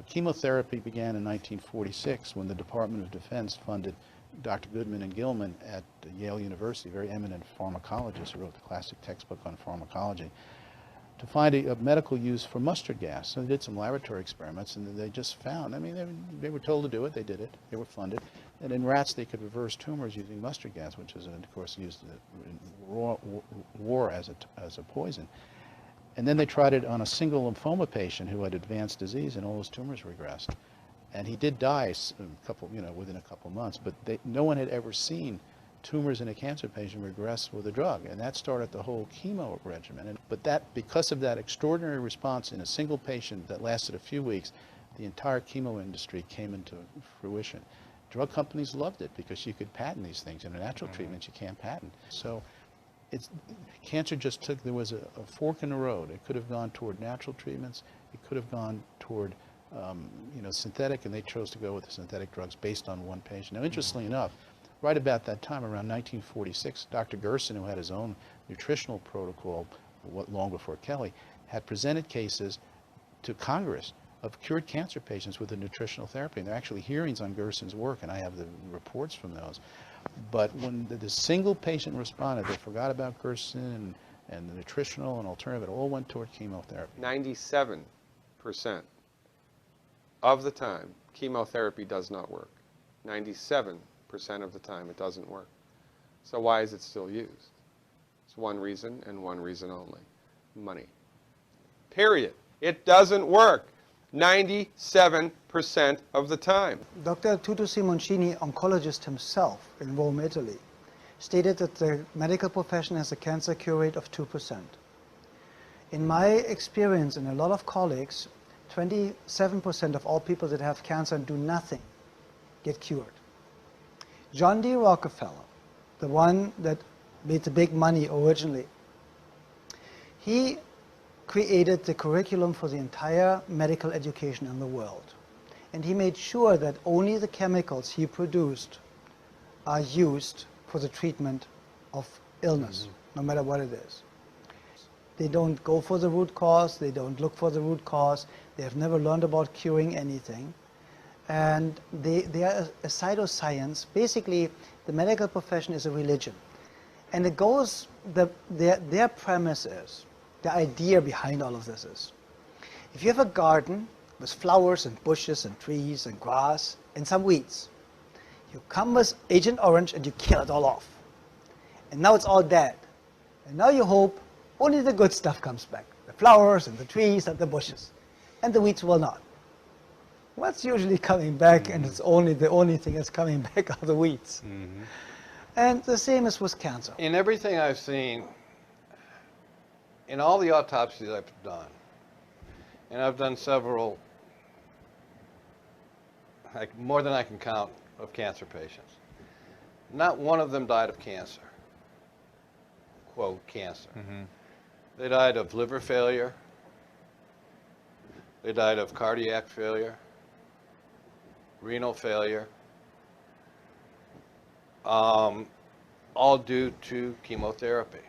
Chemotherapy began in 1946 when the Department of Defense funded Dr. Goodman and Gilman at Yale University, very eminent pharmacologists who wrote the classic textbook on pharmacology, to find a medical use for mustard gas. So they did some laboratory experiments, and they just found, I mean, they were told to do it, they did it, they were funded, and in rats they could reverse tumors using mustard gas, which is, of course, used in war as a poison. And then they tried it on a single lymphoma patient who had advanced disease, and all his tumors regressed. And he did die within a couple months, but no one had ever seen tumors in a cancer patient regress with a drug, and that started the whole chemo regimen. But because of that extraordinary response in a single patient that lasted a few weeks, the entire chemo industry came into fruition. Drug companies loved it because you could patent these things. In natural treatments, you can't patent. So cancer just there was a fork in the road. It could have gone toward natural treatments. It could have gone toward synthetic, and they chose to go with the synthetic drugs based on one patient. Now, interestingly enough, right about that time, around 1946, Dr. Gerson, who had his own nutritional protocol long before Kelly, had presented cases to Congress of cured cancer patients with a nutritional therapy. And there are actually hearings on Gerson's work, and I have the reports from those. But when the single patient responded, they forgot about Gerson and the nutritional and alternative. It all went toward chemotherapy. 97% of the time, chemotherapy does not work. 97% of the time, it doesn't work. So why is it still used? It's one reason and one reason only: money. Period. It doesn't work 97% of the time. Dr. Tutu Simoncini, oncologist himself in Rome, Italy, stated that the medical profession has a cancer cure rate of 2%. In my experience and a lot of colleagues, 27% of all people that have cancer and do nothing get cured. John D. Rockefeller, the one that made the big money originally, he created the curriculum for the entire medical education in the world. And he made sure that only the chemicals he produced are used for the treatment of illness, no matter what it is. They don't go for the root cause, they don't look for the root cause, they have never learned about curing anything. And they are a pseudoscience. Basically, the medical profession is a religion. And it goes, their premise is, the idea behind all of this is, if you have a garden with flowers and bushes and trees and grass and some weeds, you come with Agent Orange and you kill it all off. And now it's all dead. And now you hope only the good stuff comes back, the flowers and the trees and the bushes, and the weeds will not. What's usually coming back, and it's the only thing that's coming back are the weeds. And the same is with cancer. In everything I've seen, in all the autopsies I've done, and I've done several, like more than I can count, of cancer patients, not one of them died of cancer. Quote, cancer. They died of liver failure. They died of cardiac failure, renal failure, all due to chemotherapy.